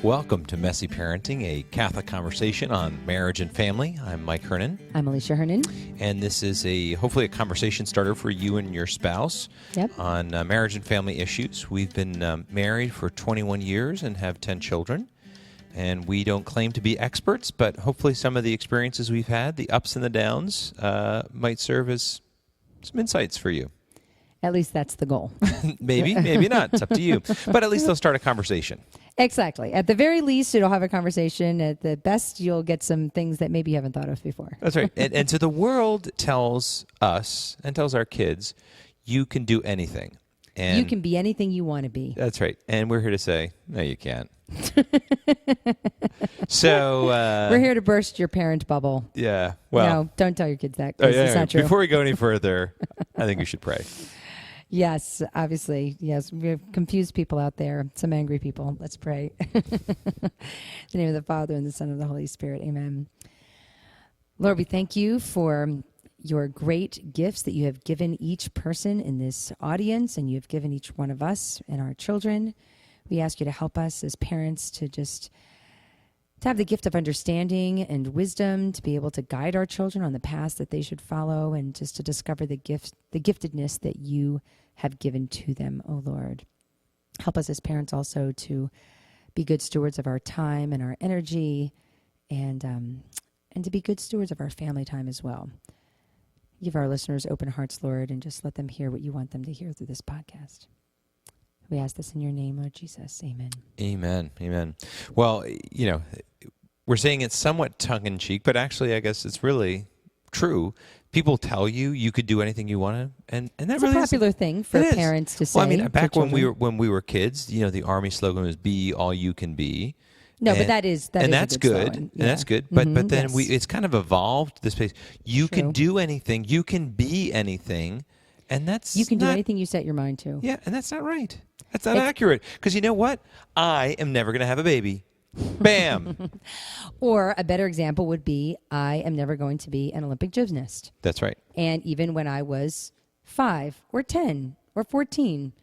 Welcome to Messy Parenting, a Catholic conversation on marriage and family. I'm Mike Hernon. I'm Alicia Hernon. And this is hopefully a conversation starter for you and your spouse on marriage and family issues. We've been married for 21 years and have 10 children. And we don't claim to be experts, but hopefully some of the experiences we've had, the ups and the downs, might serve as some insights for you. At least that's the goal. Maybe, maybe not. It's up to you. But at least they'll start a conversation. Exactly. At the very least, it'll have a conversation. At the best, you'll get some things that maybe you haven't thought of before. That's right. And so the world tells us and tells our kids, you can do anything. And you can be anything you want to be. That's right. And we're here to say, no, you can't. So we're here to burst your parent bubble. Yeah. Well, no, don't tell your kids that. It's not true. Before we go any further, I think we should pray. Yes, obviously. Yes, we've confused people out there, some angry people. Let's pray. In the name of the Father, and the Son, and the Holy Spirit. Amen. Lord, we thank you for your great gifts that you have given each person in this audience, and you have given each one of us and our children. We ask you to help us as parents to have the gift of understanding and wisdom, to be able to guide our children on the path that they should follow, and just to discover the giftedness that you have given to them, O Lord. Help us as parents also to be good stewards of our time and our energy, and to be good stewards of our family time as well. Give our listeners open hearts, Lord, and just let them hear what you want them to hear through this podcast. We ask this in your name, Lord Jesus. Amen. Amen. Amen. Well, we're saying it somewhat tongue-in-cheek, but actually I guess it's really true. People tell you could do anything you want to, and that it's really a popular thing for parents to say. Well, I mean, back when we were kids, the Army slogan was "Be all you can be." No, but that's good. And that's good. But then it's kind of evolved this place. You can do anything. You can be anything, and you can do anything you set your mind to. Yeah, and that's not right. That's not accurate. Because you know what? I am never going to have a baby. Bam. Or a better example would be, I am never going to be an Olympic gymnast. That's right. And even when I was 5 or 10 or 14,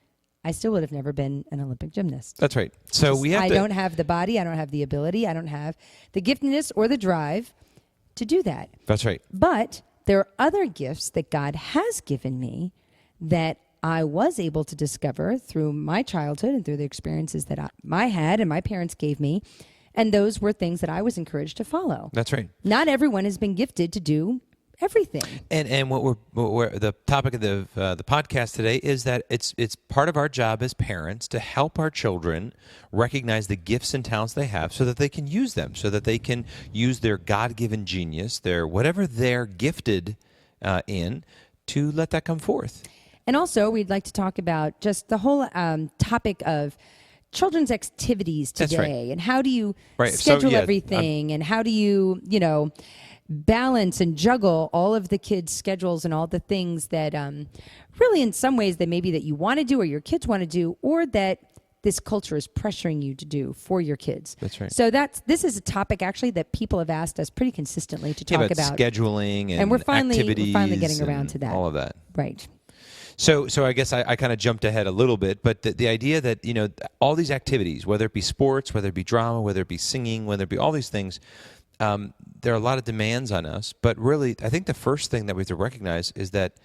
I still would have never been an Olympic gymnast. That's right. So I don't have the body, I don't have the ability, I don't have the giftedness or the drive to do that. That's right. But there are other gifts that God has given me that I was able to discover through my childhood and through the experiences that I had and my parents gave me. And those were things that I was encouraged to follow. That's right. Not everyone has been gifted to do everything. And what we're the topic of the podcast today is that it's part of our job as parents to help our children recognize the gifts and talents they have so that they can use them, so that they can use their God-given genius, their whatever they're gifted in, to let that come forth. And also, we'd like to talk about just the whole topic of children's activities today, and how do you schedule everything, and how do you, balance and juggle all of the kids' schedules and all the things that really in some ways that maybe that you want to do or your kids want to do, or that this culture is pressuring you to do for your kids. That's right. So this is a topic actually that people have asked us pretty consistently to talk about scheduling and we're finally activities getting around to that. All of that. Right. So I guess I kind of jumped ahead a little bit, but the idea that, all these activities, whether it be sports, whether it be drama, whether it be singing, whether it be all these things, there are a lot of demands on us. But really, I think the first thing that we have to recognize is that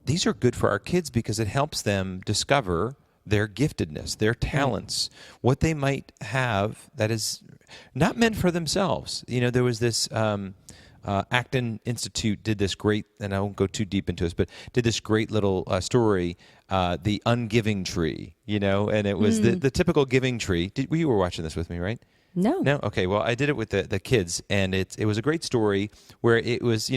these are good for our kids because it helps them discover their giftedness, their talents, what they might have that is not meant for themselves. There was this... Acton Institute did this great, and I won't go too deep into this, but did this great little story, The Ungiving Tree, and it was the typical giving tree. You were watching this with me, right? No. No? Okay, well, I did it with the kids, and it was a great story where it was,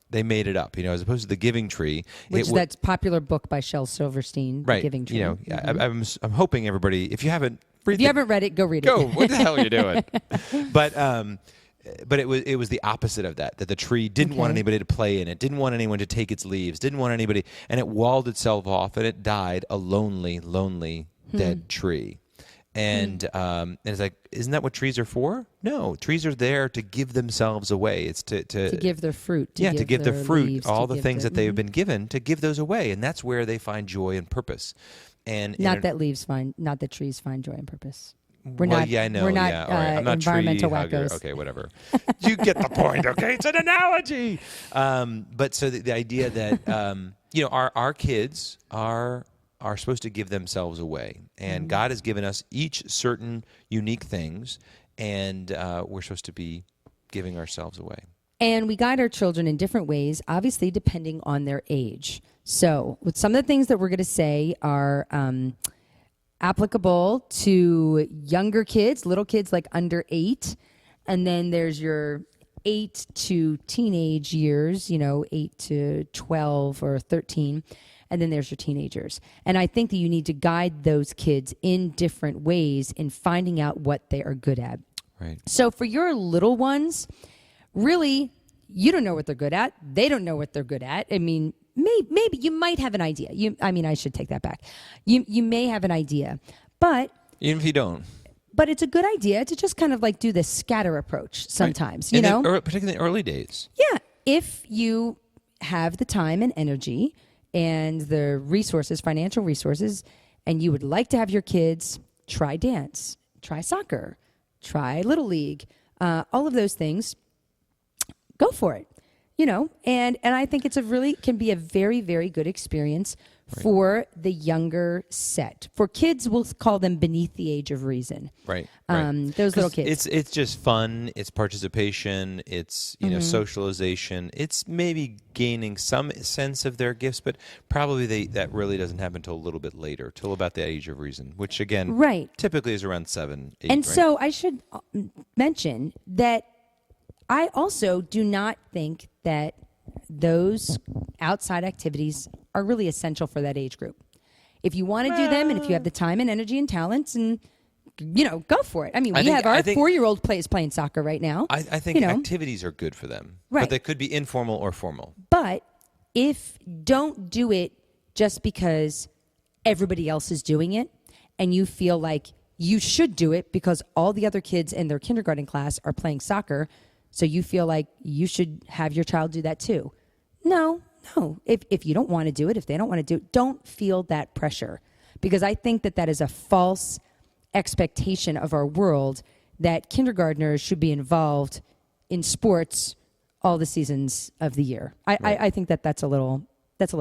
they made it up, as opposed to The Giving Tree. That's a popular book by Shel Silverstein, right, The Giving Tree. I'm hoping everybody, if you haven't read it, go read it. Go, what the hell are you doing? But it was the opposite of that the tree didn't want anybody to play in it, didn't want anyone to take its leaves, didn't want anybody, and it walled itself off, and it died a lonely, lonely, dead tree. And it's like, isn't that what trees are for? No, trees are there to give themselves away. It's to give their fruit. To give their fruit, leaves, all the things that they've been given, to give those away, and that's where they find joy and purpose. And not that trees find joy and purpose. We're well, not. yeah, I know. We're not yeah, all right. I'm not environmental tree hugger. wackos. Okay, whatever. You get the point. Okay, it's an analogy. But so the idea that our kids are supposed to give themselves away, and God has given us each certain unique things, and we're supposed to be giving ourselves away. And we guide our children in different ways, obviously depending on their age. So, with some of the things that we're going to say are applicable to younger kids, little kids like under 8. And then there's your 8 to teenage years, 8 to 12 or 13. And then there's your teenagers. And I think that you need to guide those kids in different ways in finding out what they are good at. Right. So for your little ones, really, you don't know what they're good at. They don't know what they're good at. I mean, maybe you might have an idea. I should take that back. You may have an idea, but even if you don't. But it's a good idea to just kind of like do the scatter approach sometimes, right. Particularly in the early days. Yeah. If you have the time and energy and the resources, financial resources, and you would like to have your kids try dance, try soccer, try Little League, all of those things, go for it. And I think can be a very, very good experience for the younger set. For kids, we'll call them beneath the age of reason. Right. Those little kids. It's just fun. It's participation. It's socialization. It's maybe gaining some sense of their gifts, but probably that really doesn't happen until a little bit later, till about the age of reason, which again, typically is around 7, 8. And so I should mention that I also do not think that those outside activities are really essential for that age group. If you want to do them, and if you have the time and energy and talents, and go for it. I mean, we have our 4-year-old playing soccer right now. I think activities are good for them, but they could be informal or formal. But don't do it just because everybody else is doing it, and you feel like you should do it because all the other kids in their kindergarten class are playing soccer. So you feel like you should have your child do that too. No. If you don't want to do it, if they don't want to do it, don't feel that pressure. Because I think that is a false expectation of our world that kindergartners should be involved in sports all the seasons of the year. I think that's a little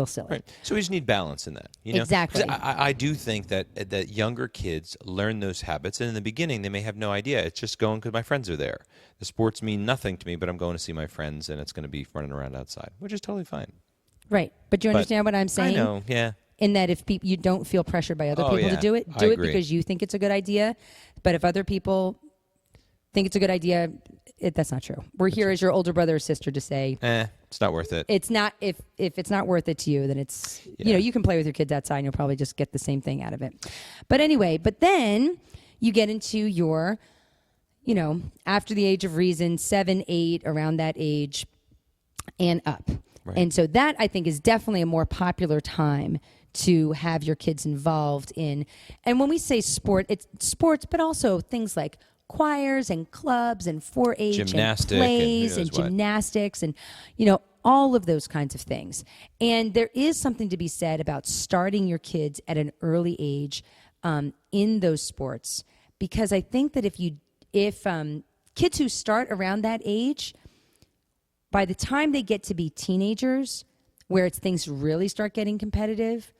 silly. Right. So we just need balance in that. Exactly. I do think that younger kids learn those habits, and in the beginning they may have no idea. It's just going because my friends are there. The sports mean nothing to me, but I'm going to see my friends, and it's going to be running around outside, which is totally fine. Right. But do you understand what I'm saying? I know, yeah. In that if you don't feel pressured by other people to do it, do it because you think it's a good idea. But if other people think it's a good idea, that's not true. We're here as your older brother or sister to say, it's not worth it. It's not. If it's not worth it to you, then it's, you can play with your kids outside and you'll probably just get the same thing out of it. But anyway, then you get into your, after the age of reason, 7, 8, around that age and up. Right. And so that, I think, is definitely a more popular time to have your kids involved in. And when we say sport, it's sports, but also things like choirs and clubs and 4-H gymnastics and plays and gymnastics and, all of those kinds of things. And there is something to be said about starting your kids at an early age in those sports, because I think that if kids who start around that age, by the time they get to be teenagers, where things really start getting competitive,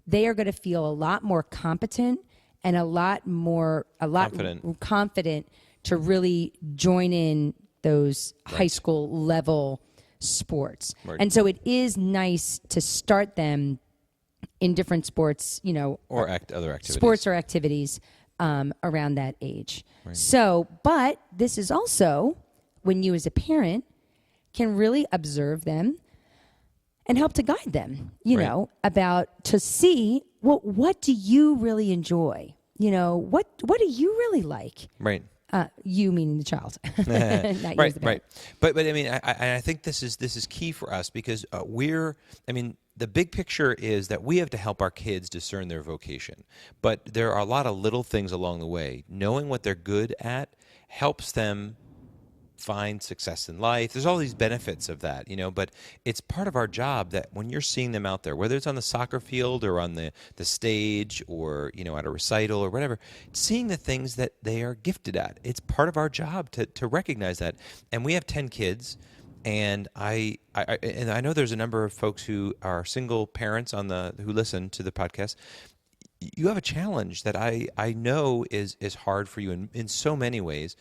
they are going to feel a lot more competent and a lot confident to really join in those high school level sports. Right. And so it is nice to start them in different sports, or other activities. Sports or activities around that age. Right. So, but this is also when you as a parent can really observe them and help to guide them, to see, what do you really enjoy? What do you really like? Right. You meaning the child. Not right, right. But I mean, I think this is key for us because the big picture is that we have to help our kids discern their vocation. But there are a lot of little things along the way. Knowing what they're good at helps them find success in life. There's all these benefits of that, but it's part of our job that when you're seeing them out there, whether it's on the soccer field or on the stage or, at a recital or whatever, seeing the things that they are gifted at. It's part of our job to recognize that. And we have 10 kids. And I know there's a number of folks who are single parents who listen to the podcast. You have a challenge that I know is hard for you in so many ways,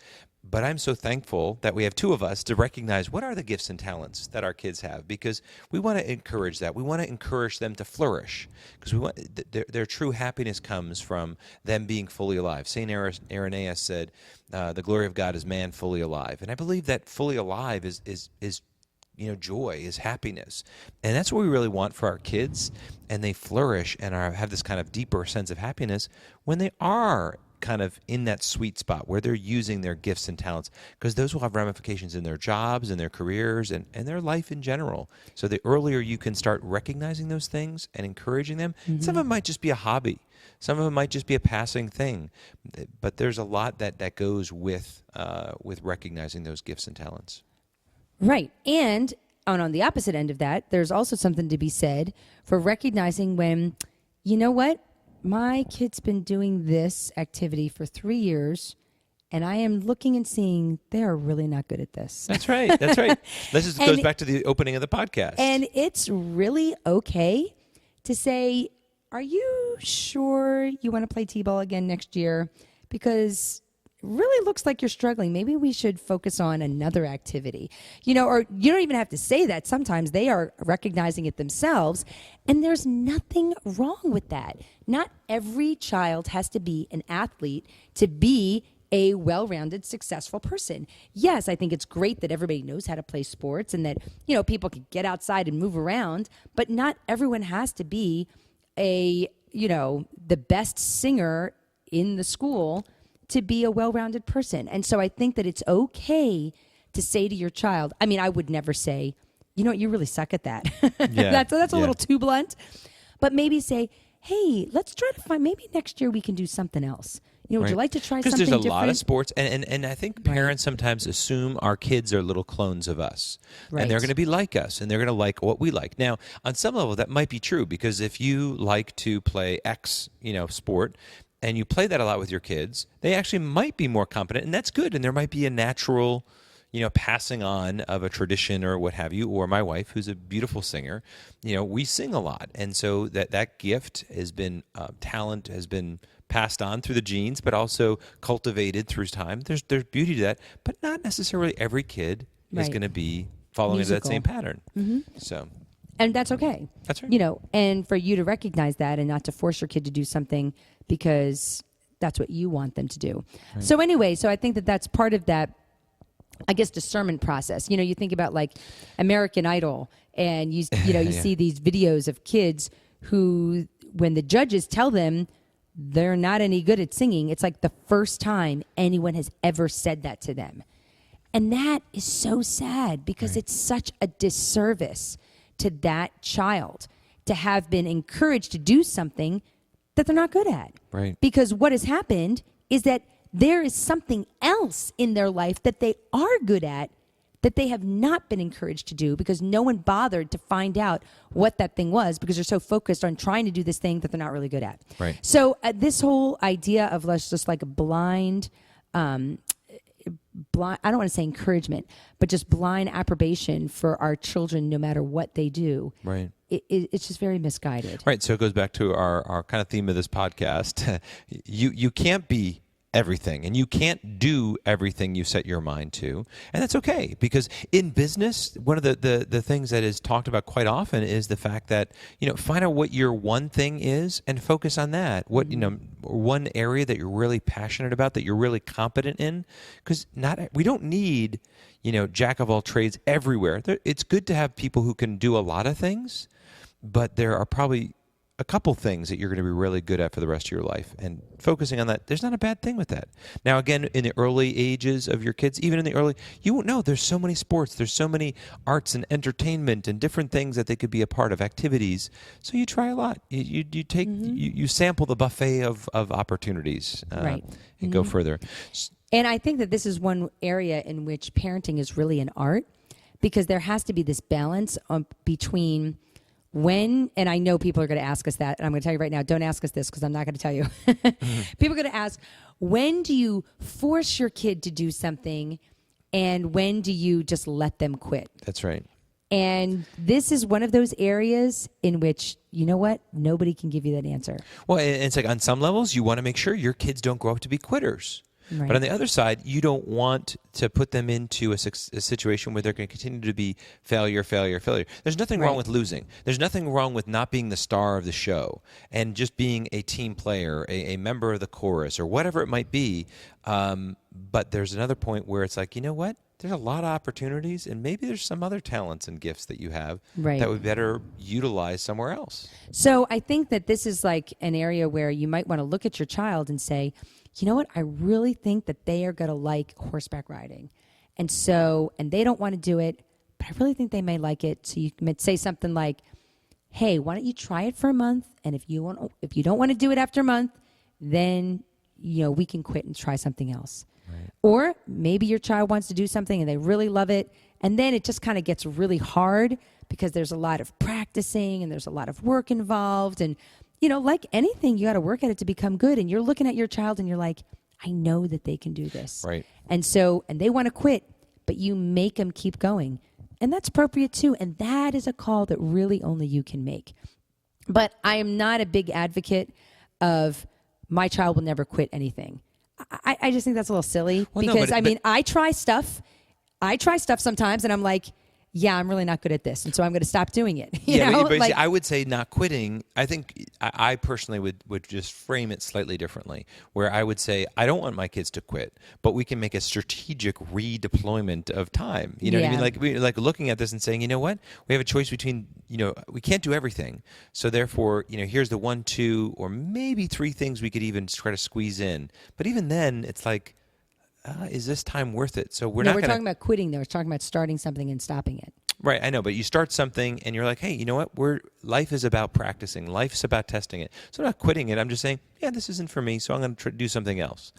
but I'm so thankful that we have two of us to recognize what are the gifts and talents that our kids have, because we want to encourage that. We want to encourage them to flourish, because we want their true happiness comes from them being fully alive. St. Irenaeus said, the glory of God is man fully alive. And I believe that fully alive is joy, is happiness. And that's what we really want for our kids. And they flourish and have this kind of deeper sense of happiness when they are kind of in that sweet spot where they're using their gifts and talents, because those will have ramifications in their jobs and their careers and their life in general. So the earlier you can start recognizing those things and encouraging them, some of them might just be a hobby. Some of them might just be a passing thing. But there's a lot that goes with recognizing those gifts and talents. Right. And on the opposite end of that, there's also something to be said for recognizing when, you know what, my kid's been doing this activity for 3 years, and I am looking and seeing they are really not good at this. That's right. That's right. This goes back to the opening of the podcast. And it's really okay to say, are you sure you want to play T-ball again next year? Because it really looks like you're struggling. Maybe we should focus on another activity. Or you don't even have to say that. Sometimes they are recognizing it themselves, and there's nothing wrong with that. Not every child has to be an athlete to be a well-rounded, successful person. Yes, I think it's great that everybody knows how to play sports and that, people can get outside and move around, but not everyone has to be the best singer in the school to be a well-rounded person. And so I think that it's okay to say to your child, I would never say, you really suck at that. Yeah. that's a little too blunt. But maybe say, hey, let's try to find, maybe next year we can do something else. Would you like to try something different? Because there's a lot of sports, and I think parents sometimes assume our kids are little clones of us. Right. And they're going to be like us, and they're going to like what we like. Now, on some level, that might be true, because if you like to play X, sport, and you play that a lot with your kids, they actually might be more competent, and that's good. And there might be a natural, passing on of a tradition or what have you. Or my wife, who's a beautiful singer, we sing a lot. And so that gift has been, talent has been passed on through the genes, but also cultivated through time. There's beauty to that, but not necessarily every kid is going to be following that same pattern. Mm-hmm. So. And that's okay. That's right. And for you to recognize that and not to force your kid to do something because that's what you want them to do. Right. So anyway, I think that that's part of that, I guess, discernment process. You think about like American Idol, and you see these videos of kids who, when the judges tell them they're not any good at singing, it's like the first time anyone has ever said that to them. And that is so sad, because it's such a disservice to that child to have been encouraged to do something that they're not good at. Right. Because what has happened is that there is something else in their life that they are good at that they have not been encouraged to do, because no one bothered to find out what that thing was, because they're so focused on trying to do this thing that they're not really good at. Right. So this whole idea of just like a blind, I don't want to say encouragement, but just blind approbation for our children, no matter what they do. Right. It's just very misguided. Right. So it goes back to our kind of theme of this podcast. You can't be everything, and you can't do everything you set your mind to, and that's okay, because in business, one of the things that is talked about quite often is the fact that find out what your one thing is and focus on that. What one area that you're really passionate about, that you're really competent in, because we don't need jack of all trades everywhere. It's good to have people who can do a lot of things, but there are probably a couple things that you're going to be really good at for the rest of your life, and focusing on that, there's not a bad thing with that. Now, again, in the early ages of your kids, even in the early, you won't know, there's so many sports, there's so many arts and entertainment and different things that they could be a part of, activities. So you try a lot. You take, you sample the buffet of opportunities, right. and go further. And I think that this is one area in which parenting is really an art, because there has to be this balance between when, and I know people are going to ask us that, and I'm going to tell you right now, don't ask us this because I'm not going to tell you. People are going to ask, when do you force your kid to do something, and when do you just let them quit? That's right. And this is one of those areas in which, you know what, nobody can give you that answer. Well, it's like on some levels, you want to make sure your kids don't grow up to be quitters. Right. But on the other side, you don't want to put them into a situation where they're going to continue to be failure. There's nothing wrong with losing. There's nothing wrong with not being the star of the show and just being a team player, a member of the chorus, or whatever it might be. But there's another point where it's like, you know what? There's a lot of opportunities, and maybe there's some other talents and gifts that you have that would better utilize somewhere else. So I think that this is like an area where you might want to look at your child and say, you know what, I really think that they are going to like horseback riding. And they don't want to do it, but I really think they may like it. So you might say something like, hey, why don't you try it for a month? And if you don't want to do it after a month, then, we can quit and try something else. Right. Or maybe your child wants to do something and they really love it, and then it just kind of gets really hard because there's a lot of practicing and there's a lot of work involved. And, like anything, you got to work at it to become good. And you're looking at your child and you're like, I know that they can do this. Right. And they want to quit, but you make them keep going. And that's appropriate too. And that is a call that really only you can make. But I am not a big advocate of my child will never quit anything. I just think that's a little silly because I try stuff. I try stuff sometimes and I'm like, yeah, I'm really not good at this. And so I'm going to stop doing it. But see, I would say not quitting. I think I personally would just frame it slightly differently, where I would say, I don't want my kids to quit, but we can make a strategic redeployment of time. You know what I mean? Like like looking at this and saying, you know what? We have a choice between, we can't do everything. So therefore, here's the 1, 2, or maybe 3 things we could even try to squeeze in. But even then, it's like, is this time worth it? So we're talking about quitting, though. We're talking about starting something and stopping it. Right, I know, but you start something and you're like, hey, you know what? Life is about practicing. Life's about testing it. So I'm not quitting it. I'm just saying, yeah, this isn't for me, so I'm going to do something else.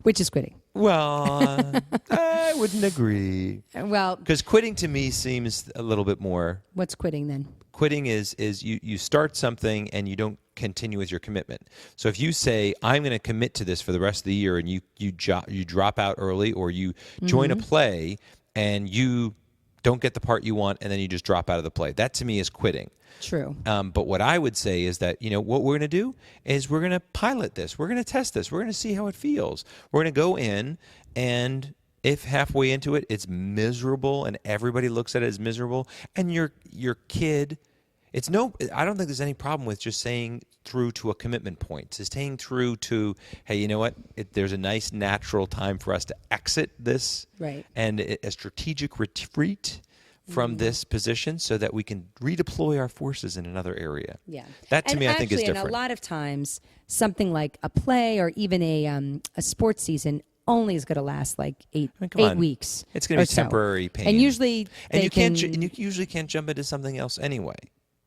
Which is quitting. Well, I wouldn't agree. Well, because quitting to me seems a little bit more. What's quitting then? Quitting is you start something and you don't continue with your commitment. So if you say, I'm going to commit to this for the rest of the year, and you drop out early, or you join a play and you don't get the part you want, and then you just drop out of the play, that to me is quitting. True. But what I would say is that, what we're going to do is we're going to pilot this. We're going to test this. We're going to see how it feels. We're going to go in, and if halfway into it, it's miserable and everybody looks at it as miserable, and your kid, I don't think there's any problem with just saying through to a commitment point. So staying through to, hey, you know what? There's a nice natural time for us to exit this, right, and a strategic retreat from this position so that we can redeploy our forces in another area. Yeah. That to me, I think is different. And a lot of times, something like a play or even a sports season only is going to last like 8 weeks. It's going to be temporary pain. And usually you usually can't jump into something else anyway.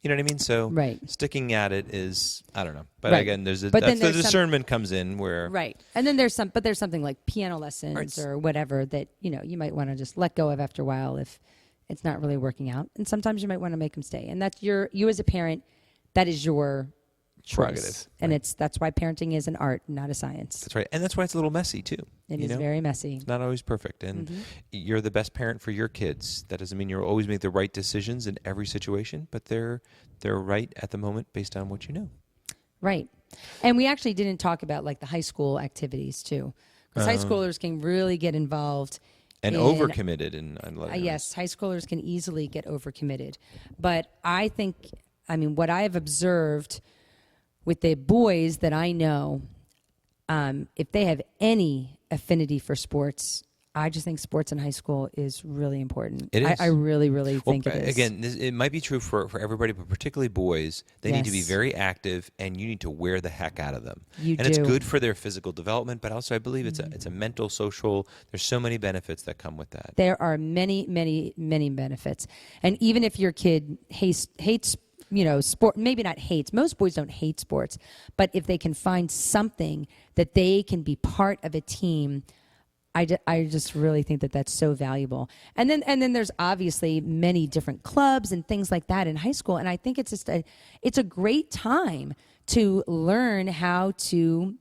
You know what I mean? So sticking at it is, I don't know. But again, the discernment comes in where. Right. And then there's something like piano lessons or whatever that, you might want to just let go of after a while if it's not really working out. And sometimes you might want to make them stay. And that's you as a parent, that is your choice. And that's why parenting is an art, not a science. That's right. And that's why it's a little messy too. It is very messy. It's not always perfect. And you're the best parent for your kids. That doesn't mean you'll always make the right decisions in every situation, but they're right at the moment based on what you know. Right. And we actually didn't talk about like the high school activities too. Because high schoolers can really get involved. And overcommitted. Yes, high schoolers can easily get overcommitted. But I think, what I have observed with the boys that I know, if they have any affinity for sports, I just think sports in high school is really important. It is. I really, really think it is. Again, it might be true for everybody, but particularly boys. They need to be very active, and you need to wear the heck out of them. It's good for their physical development, but also I believe it's a mental, social. There's so many benefits that come with that. There are many, many, many benefits. And even if your kid hates sport, maybe not hates. Most boys don't hate sports, but if they can find something that they can be part of a team, I just really think that that's so valuable. And then there's obviously many different clubs and things like that in high school. And I think it's just it's a great time to learn how to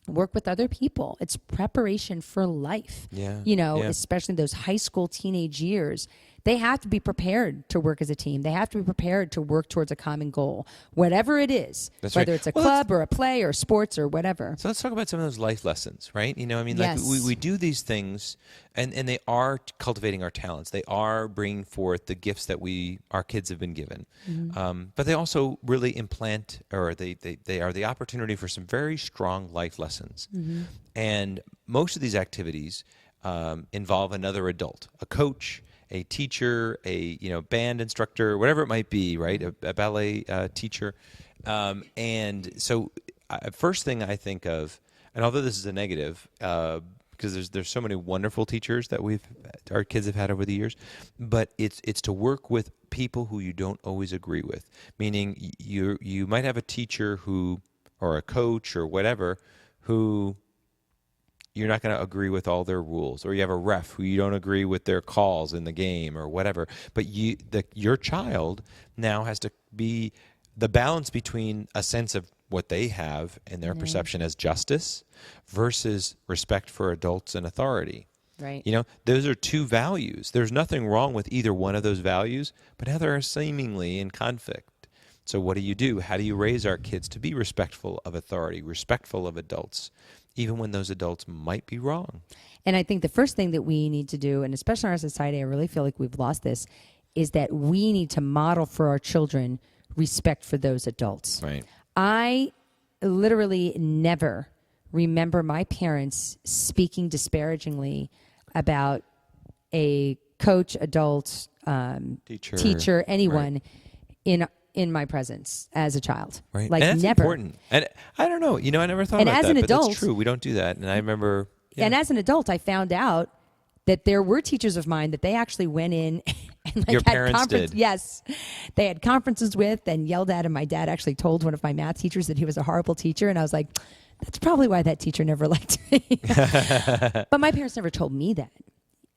work with other people. It's preparation for life. Yeah. Especially those high school teenage years. They have to be prepared to work as a team. They have to be prepared to work towards a common goal, whatever it is, That's whether right. it's a club or a play or sports or whatever. So let's talk about some of those life lessons, right? Yes. We do these things, and they are cultivating our talents. They are bringing forth the gifts that our kids have been given. But they also really implant, or they are the opportunity for some very strong life lessons. And most of these activities involve another adult, a coach, a teacher, a band instructor, whatever it might be, right? A ballet teacher, and so first thing I think of, and although this is a negative, because there's so many wonderful teachers that our kids have had over the years, but it's to work with people who you don't always agree with. Meaning you might have a teacher or a coach or whatever who you're not going to agree with all their rules, or you have a ref who you don't agree with their calls in the game or whatever. But your child now has to be the balance between a sense of what they have and their perception as justice versus respect for adults and authority. Right. Those are two values. There's nothing wrong with either one of those values, but now they're seemingly in conflict. So what do? How do you raise our kids to be respectful of authority, respectful of adults, even when those adults might be wrong? And I think the first thing that we need to do, and especially in our society, I really feel like we've lost this, is that we need to model for our children respect for those adults. Right. I literally never remember my parents speaking disparagingly about a coach, adult, teacher, anyone in my presence as a child. Right. Like, and that's never. important. And I don't know. I never thought And about as that. an But adult, that's true. We don't do that. And I remember. Yeah. And as an adult, I found out that there were teachers of mine that they actually went in and Your had parents did. Yes, they had conferences with and yelled at. And my dad actually told one of my math teachers that he was a horrible teacher. And I was like, that's probably why that teacher never liked me. But my parents never told me that.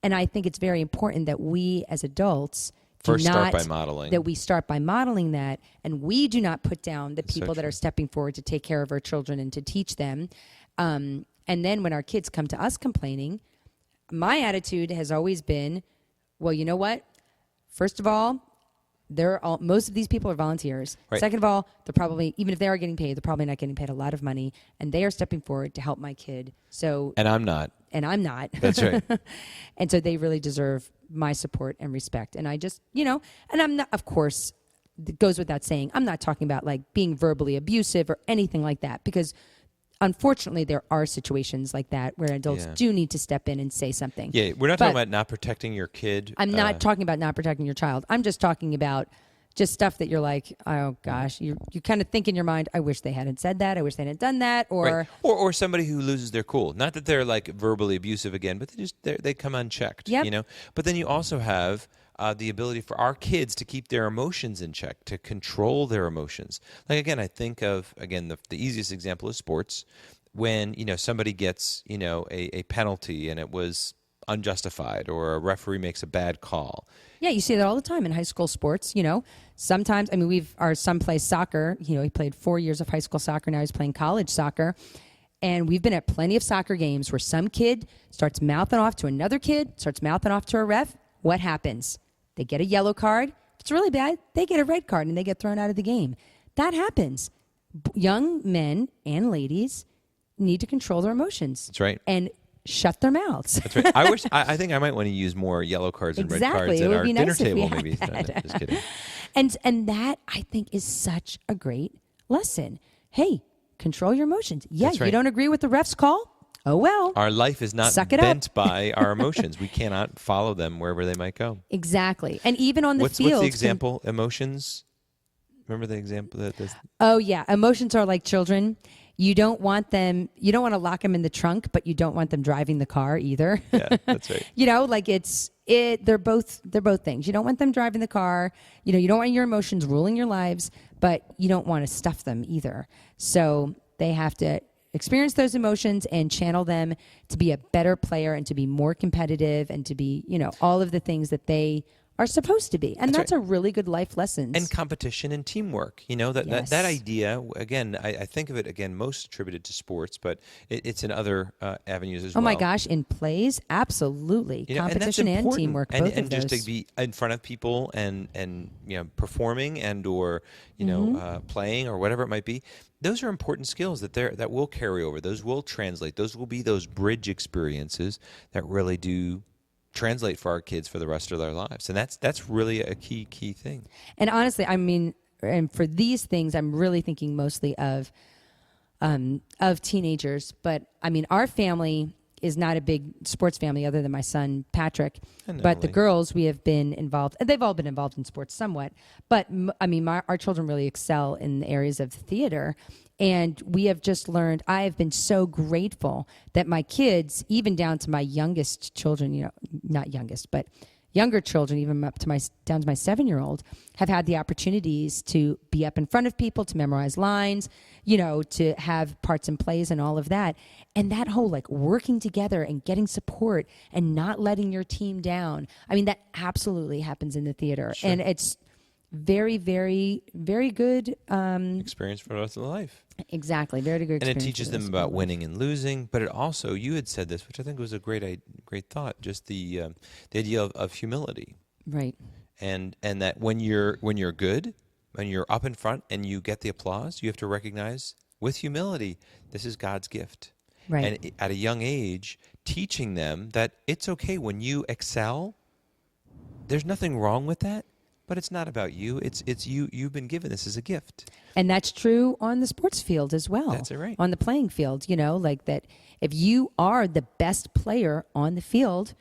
And I think it's very important that we as adults start by modeling. That we start by modeling that, and we do not put down the people that are stepping forward to take care of our children and to teach them. And then when our kids come to us complaining, my attitude has always been, well, you know what? First of all, most of these people are volunteers. Right. Second of all, they're probably, even if they are getting paid, they're probably not getting paid a lot of money, and they are stepping forward to help my kid. And I'm not. That's right. And so they really deserve my support and respect. And I just, and I'm not, of course, it goes without saying, I'm not talking about like being verbally abusive or anything like that, because unfortunately there are situations like that where adults do need to step in and say something. Yeah, we're not talking about not protecting your kid. I'm not talking about not protecting your child. I'm just talking about just stuff that you're like, oh gosh, you kind of think in your mind, I wish they hadn't said that. I wish they hadn't done that. Or or somebody who loses their cool. Not that they're like verbally abusive again, but they come unchecked. Yep. But then you also have the ability for our kids to keep their emotions in check, to control their emotions. Like, again, I think of, the easiest example is sports. When, somebody gets, a penalty and it was unjustified, or a referee makes a bad call. Yeah, you see that all the time in high school sports. Sometimes, our son plays soccer. He played 4 years of high school soccer. Now he's playing college soccer. And we've been at plenty of soccer games where some kid starts mouthing off to another kid, starts mouthing off to a ref. What happens? They get a yellow card. If it's really bad, they get a red card and they get thrown out of the game. That happens. Young men and ladies need to control their emotions. That's right. And shut their mouths. That's right. I think I might want to use more yellow cards and red cards at our dinner table, maybe. No, just kidding. And that, I think, is such a great lesson. Hey, control your emotions. Yeah, That's right. You don't agree with the ref's call? Oh, well. Our life is not bent by our emotions. We cannot follow them wherever they might go. Exactly. And even on the field. What's the example? Emotions? Remember the example? Oh, yeah. Emotions are like children. You don't want to lock them in the trunk, but you don't want them driving the car either. Yeah, that's right. Like they're both things. You don't want them driving the car. You don't want your emotions ruling your lives, but you don't want to stuff them either. So they have to experience those emotions and channel them to be a better player and to be more competitive and to be, all of the things that they are supposed to be. And that's right. a really good life lesson. And competition and teamwork. That idea, again, I think of it, again, most attributed to sports, but it's in other avenues as well. Oh my gosh, in plays, absolutely. Competition and teamwork, both of and those. just to be in front of people and performing and or playing or whatever it might be. Those are important skills that will carry over. Those will translate. Those will be those bridge experiences that really do translate for our kids for the rest of their lives. And that's really a key thing. And honestly, and for these things, I'm really thinking mostly of teenagers. But our family is not a big sports family other than my son, Patrick. But the girls, we have been involved, and they've all been involved in sports somewhat. But our children really excel in the areas of theater. And we have just learned, I have been so grateful that my kids, even down to my youngest children, not youngest, but younger children, even down to my 7-year-old, have had the opportunities to be up in front of people, to memorize lines, to have parts and plays and all of that. And that whole working together and getting support and not letting your team down. That absolutely happens in the theater. Sure. And it's very, very, very good experience for the rest of their life. Exactly, very good experience. And it teaches them about winning and losing, but it also, you had said this, which I think was a great thought, just the idea of humility, right? And that when you're good, when you're up in front and you get the applause, you have to recognize with humility, this is God's gift, right? And at a young age, teaching them that it's okay when you excel. There's nothing wrong with that. But it's not about you. It's you. You've been given this as a gift. And that's true on the sports field as well. That's right. On the playing field, that if you are the best player on the field,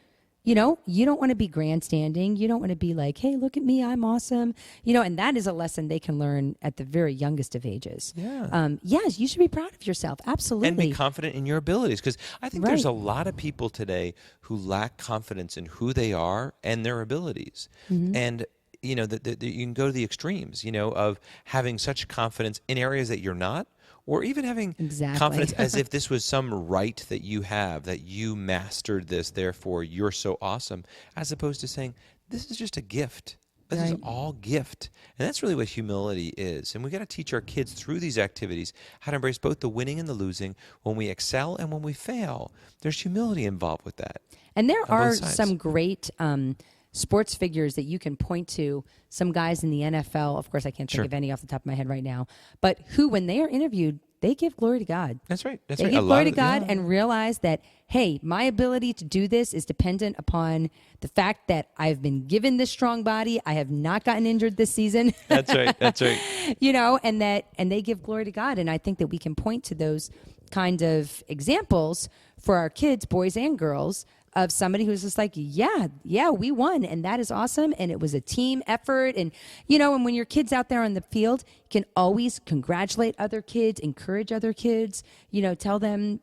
you don't want to be grandstanding. You don't want to be like, hey, look at me, I'm awesome. And that is a lesson they can learn at the very youngest of ages. Yeah. Yes, you should be proud of yourself. Absolutely. And be confident in your abilities. Because I think there's a lot of people today who lack confidence in who they are and their abilities. Mm-hmm. And you can go to the extremes, of having such confidence in areas that you're not, or even having confidence as if this was some right that you have, that you mastered this, therefore you're so awesome, as opposed to saying, this is just a gift. This is all gift. And that's really what humility is. And we got to teach our kids through these activities how to embrace both the winning and the losing. When we excel and when we fail, there's humility involved with that. And there are some great sports figures that you can point to, some guys in the NFL, of course I can't think of any off the top of my head right now, but who, when they are interviewed, they give glory to God. That's right. They give glory to God and realize that, hey, my ability to do this is dependent upon the fact that I've been given this strong body. I have not gotten injured this season. That's right. And they give glory to God. And I think that we can point to those kind of examples for our kids, boys and girls, of somebody who's just like, yeah, we won. And that is awesome. And it was a team effort. And, and when your kid's out there on the field, you can always congratulate other kids, encourage other kids, tell them,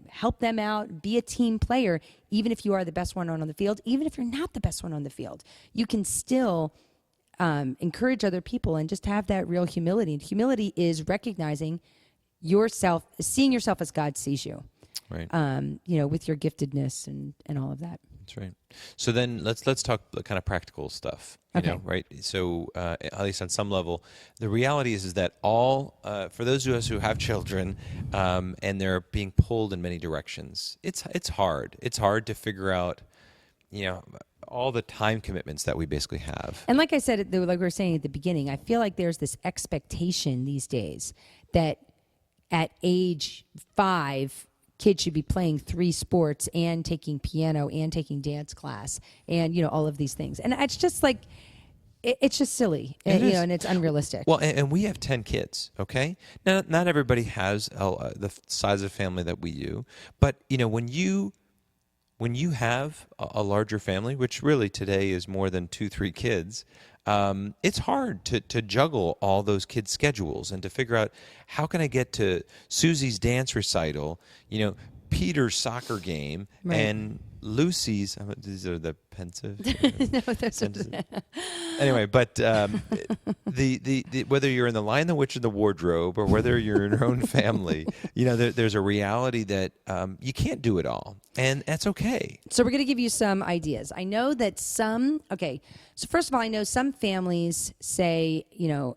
help them out, be a team player. Even if you are the best one on the field, even if you're not the best one on the field, you can still encourage other people and just have that real humility. And humility is recognizing yourself, seeing yourself as God sees you. Right. With your giftedness and all of that. That's right. So then let's talk kind of practical stuff. Right? So at least on some level, the reality is that all for those of us who have children and they're being pulled in many directions, it's hard. It's hard to figure out, all the time commitments that we basically have. And like I said, like we were saying at the beginning, I feel like there's this expectation these days that at age 5, kids should be playing 3 sports and taking piano and taking dance class and, all of these things. And it's just like, it's just silly, and it's unrealistic. Well, and we have 10 kids, okay? Now, not everybody has the size of family that we do, but, when you have a larger family, which really today is more than 2-3 kids, it's hard to juggle all those kids' schedules and to figure out how can I get to Susie's dance recital, Peter's soccer game, Right. and Lucy's. These are the pensive. No, those are Anyway, but the whether you're in The Lion, the Witch, or the Wardrobe, or whether you're in your own family, there's a reality that you can't do it all, and that's okay. So we're going to give you some ideas. I know that so first of all, I know some families say,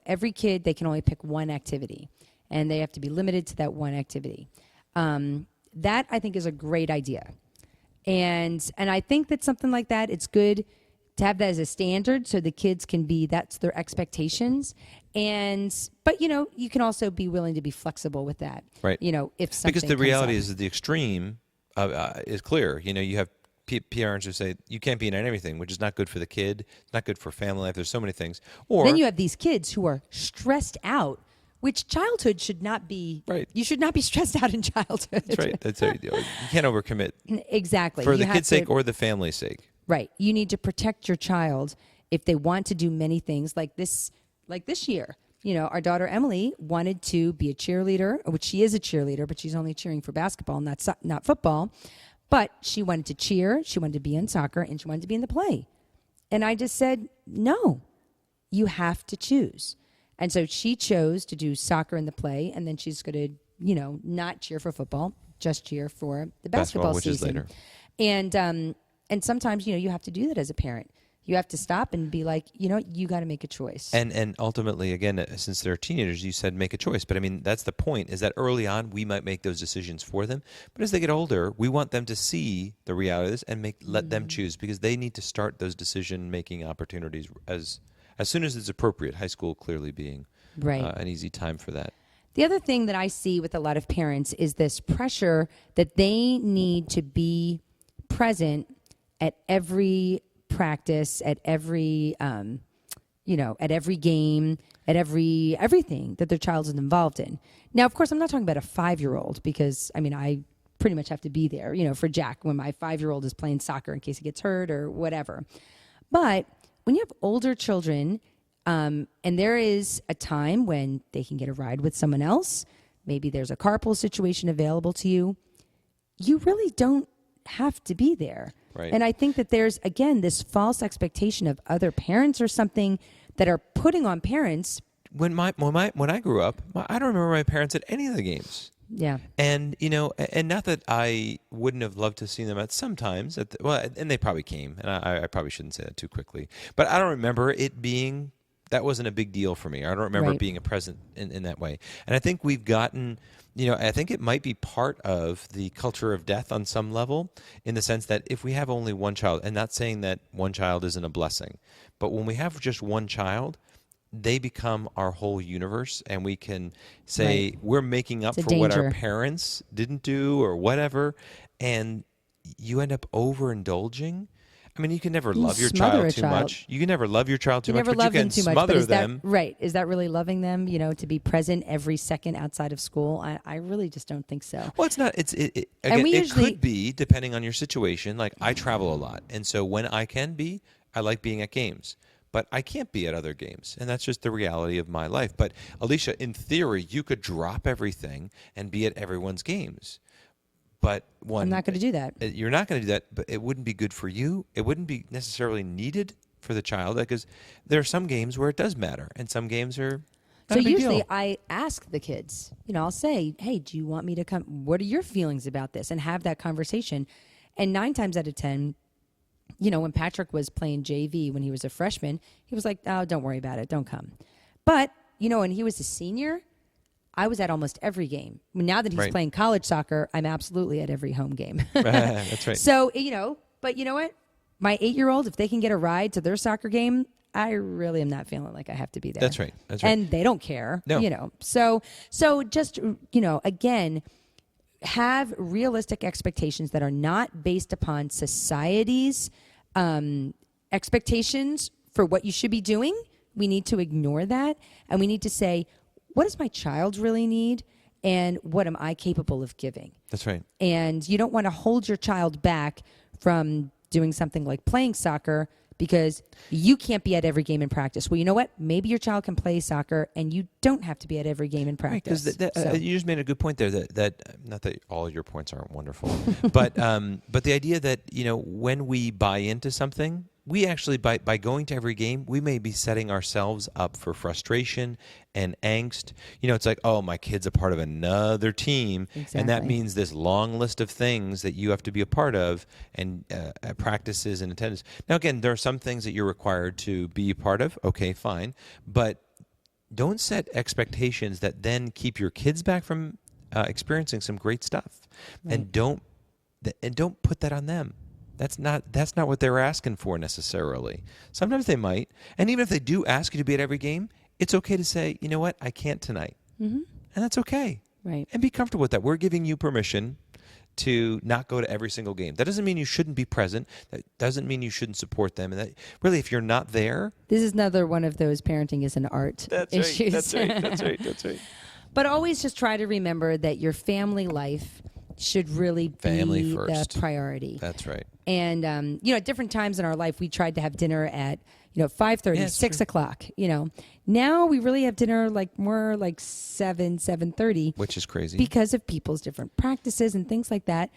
every kid, they can only pick one activity, and they have to be limited to that one activity. That, I think, is a great idea. And I think that something like that, it's good to have that as a standard so the kids can that's their expectations. But you can also be willing to be flexible with that. Right. If something because the reality comes is that the extreme is clear. You have parents who say you can't be in everything, which is not good for the kid. It's not good for family life. There's so many things. Or then you have these kids who are stressed out, which childhood should not be. Right. You should not be stressed out in childhood. That's right. That's right. You can't overcommit. Exactly. For the kid's sake or the family's sake. Right. You need to protect your child if they want to do many things like this year. Our daughter Emily wanted to be a cheerleader, which she is a cheerleader, but she's only cheering for basketball, not football. But she wanted to cheer, she wanted to be in soccer, and she wanted to be in the play. And I just said, no, you have to choose. And so she chose to do soccer in the play, and then she's going to, not cheer for football, just cheer for the basketball which season. Is later. And sometimes, you have to do that as a parent. You have to stop and be like, you got to make a choice. And ultimately, again, since they're teenagers, you said make a choice. But I mean, that's the point, is that early on, we might make those decisions for them. But as they get older, we want them to see the reality of this and let them choose, because they need to start those decision-making opportunities as soon as it's appropriate, high school clearly being an easy time for that. The other thing that I see with a lot of parents is this pressure that they need to be present at every practice, at every at every game, at everything that their child is involved in. Now, of course, I'm not talking about a 5-year-old, because I pretty much have to be there, for Jack when my 5-year-old is playing soccer in case he gets hurt or whatever. But when you have older children, and there is a time when they can get a ride with someone else, maybe there's a carpool situation available to you, you really don't have to be there. Right. And I think that there's, again, this false expectation of other parents or something that are putting on parents. When I grew up, I don't remember my parents at any of the games. Yeah. And, and not that I wouldn't have loved to see them at sometimes, and they probably came, and I probably shouldn't say that too quickly. But I don't remember it being, that wasn't a big deal for me. I don't remember it being a present in that way. And I think we've gotten, I think it might be part of the culture of death on some level, in the sense that if we have only one child, and not saying that one child isn't a blessing, but when we have just one child, they become our whole universe, and we can say we're making up for what our parents didn't do or whatever, and you end up overindulging. I mean, you can never love your child too much. You can never love your child too much, but you can smother them. Right. Is that really loving them, to be present every second outside of school? I really just don't think so. Well, it's not. It could be, depending on your situation. Like, I travel a lot, and so when I can be, I like being at games. But I can't be at other games, and that's just the reality of my life. But, Alicia, in theory, you could drop everything and be at everyone's games. But I'm not going to do that. You're not going to do that, but it wouldn't be good for you. It wouldn't be necessarily needed for the child, because there are some games where it does matter, and some games are not a big usually deal. I ask the kids, I'll say, hey, do you want me to come? What are your feelings about this? And have that conversation. And 9 times out of 10, when Patrick was playing JV when he was a freshman, he was like, oh, don't worry about it. Don't come. But, when he was a senior, I was at almost every game. Now that he's playing college soccer, I'm absolutely at every home game. That's right. So, but you know what? My 8-year-old, if they can get a ride to their soccer game, I really am not feeling like I have to be there. That's right. And they don't care. No. So just, again, have realistic expectations that are not based upon society's expectations for what you should be doing. We need to ignore that, and we need to say, what does my child really need, and what am I capable of giving? That's right. And you don't want to hold your child back from doing something like playing soccer because you can't be at every game in practice. Well, you know what? Maybe your child can play soccer and you don't have to be at every game in practice. Because you just made a good point there that not that all your points aren't wonderful, but the idea that, when we buy into something, we actually, by going to every game, we may be setting ourselves up for frustration and angst. It's like, oh, my kid's a part of another team, and that means this long list of things that you have to be a part of, and practices and attendance. Now, again, there are some things that you're required to be a part of. Okay, fine. But don't set expectations that then keep your kids back from experiencing some great stuff. Right. And don't put that on them. That's not what they're asking for necessarily. Sometimes they might. And even if they do ask you to be at every game, it's okay to say, you know what, I can't tonight. Mm-hmm. And that's okay. Right. And be comfortable with that. We're giving you permission to not go to every single game. That doesn't mean you shouldn't be present. That doesn't mean you shouldn't support them. And that really, if you're not there. This is another one of those parenting is an art issues. That's right. But always just try to remember that your family life should really be first. The priority. That's right. And, at different times in our life, we tried to have dinner at, 5:30, 6 o'clock, Now we really have dinner more like 7:30. Which is crazy. Because of people's different practices and things like that.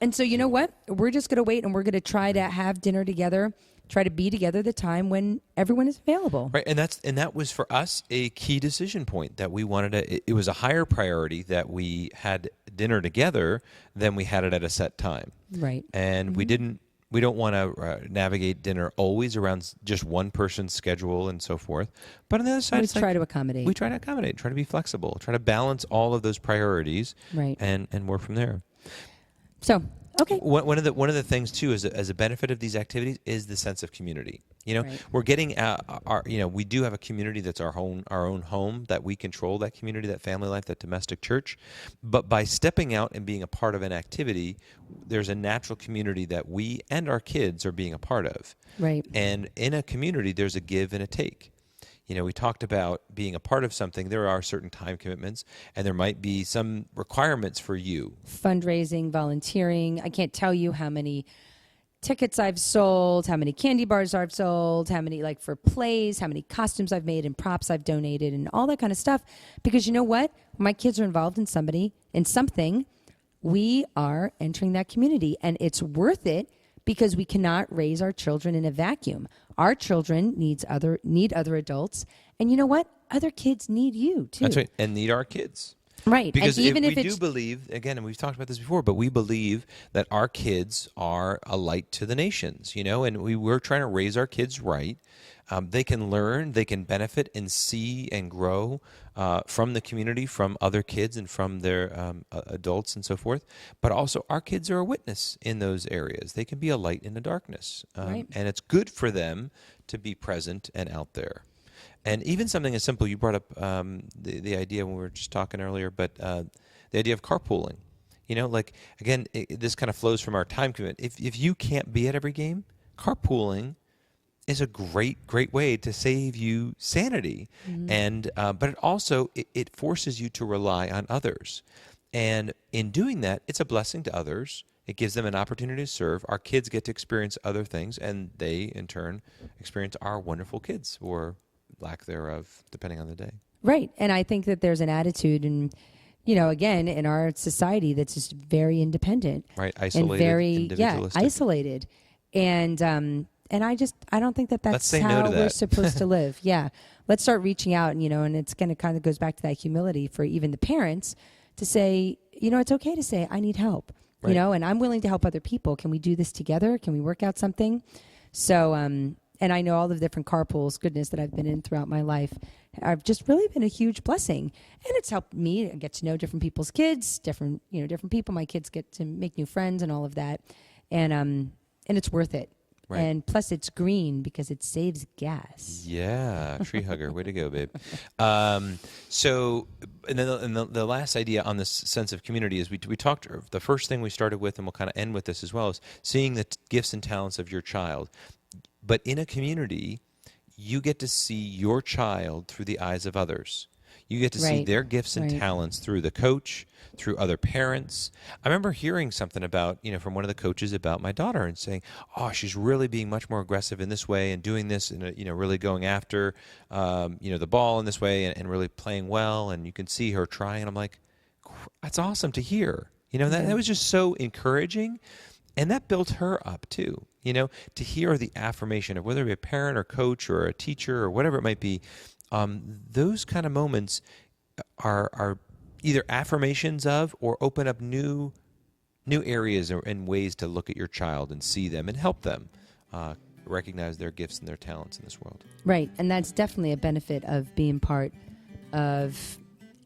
And so, you know what? We're just going to wait and we're going to try to have dinner together, try to be together the time when everyone is available. Right. And that was for us a key decision point that we wanted it was a higher priority that we had dinner together than we had it at a set time. Right. And mm-hmm. we don't want to navigate dinner always around just one person's schedule and so forth. But on the other side, we try to accommodate. We try to accommodate, try to be flexible, try to balance all of those priorities, right, and work from there. So, okay. One of the things too, as a benefit of these activities, is the sense of community. Right. We're getting we do have a community that's our own home, that we control, that community, that family life, that domestic church. But by stepping out and being a part of an activity, there's a natural community that we and our kids are being a part of. Right. And in a community, there's a give and a take. We talked about being a part of something. There are certain time commitments, and there might be some requirements for you. Fundraising, volunteering. I can't tell you how many tickets I've sold, how many candy bars I've sold, how many for plays, how many costumes I've made and props I've donated and all that kind of stuff. Because you know what? When my kids are involved in something, we are entering that community, and it's worth it because we cannot raise our children in a vacuum. Our children need other adults, and you know what? Other kids need you too. That's right, and need our kids. Right. Because and even we do believe, again, and we've talked about this before, but we believe that our kids are a light to the nations, and we're trying to raise our kids right. They can learn, they can benefit and see and grow from the community, from other kids and from their adults and so forth. But also our kids are a witness in those areas. They can be a light in the darkness. Right. And it's good for them to be present and out there. And even something as simple, you brought up the idea when we were just talking earlier, but the idea of carpooling. Again, this kind of flows from our time commitment. If you can't be at every game, carpooling is a great way to save you sanity. Mm-hmm. And but it also it forces you to rely on others. And in doing that, it's a blessing to others. It gives them an opportunity to serve. Our kids get to experience other things, and they, in turn, experience our wonderful kids, or lack thereof, depending on the day. Right. And I think that there's an attitude again, in our society that's just very independent. Right. Isolated. And very, individualistic. Isolated. And I don't think that's how we're supposed to live. Yeah. Let's start reaching out, and it's going to kind of goes back to that humility for even the parents to say, it's okay to say, I need help, right. And I'm willing to help other people. Can we do this together? Can we work out something? So, and I know all the different carpools, goodness, that I've been in throughout my life have just really been a huge blessing. And it's helped me get to know different people's kids, different people. My kids get to make new friends and all of that. And it's worth it. Right. And plus it's green because it saves gas. Yeah, tree hugger. Way to go, babe. So, and then the last idea on this sense of community is we talked, the first thing we started with, and we'll kind of end with this as well, is seeing the gifts and talents of your child. But in a community, you get to see your child through the eyes of others. You get to see Right. their gifts and Right. talents through the coach, through other parents. I remember hearing something about, from one of the coaches about my daughter and saying, oh, she's really being much more aggressive in this way and doing this and, really going after, the ball in this way and really playing well. And you can see her trying. And I'm like, that's awesome to hear. That was just so encouraging. And that built her up too, to hear the affirmation of whether it be a parent or coach or a teacher or whatever it might be. Those kind of moments are either affirmations of or open up new areas and ways to look at your child and see them and help them recognize their gifts and their talents in this world. Right. And that's definitely a benefit of being part of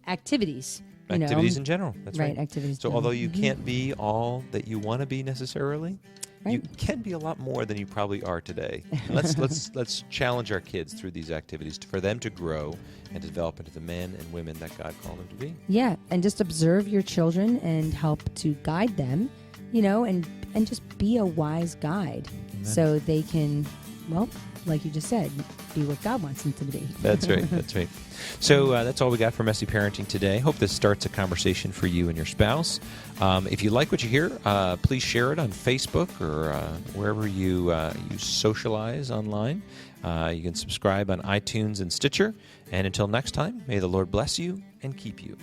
activities. Activities in general. That's right. Activities. So although you can't be all that you want to be necessarily, you can be a lot more than you probably are today. Let's challenge our kids through these activities for them to grow and develop into the men and women that God called them to be. Yeah, and just observe your children and help to guide them, and just be a wise guide. Amen. So they can, well, like you just said, be what God wants them to be. That's right. That's right. So that's all we got for Messy Parenting today. Hope this starts a conversation for you and your spouse. If you like what you hear, please share it on Facebook or wherever you socialize online. You can subscribe on iTunes and Stitcher. And until next time, may the Lord bless you and keep you.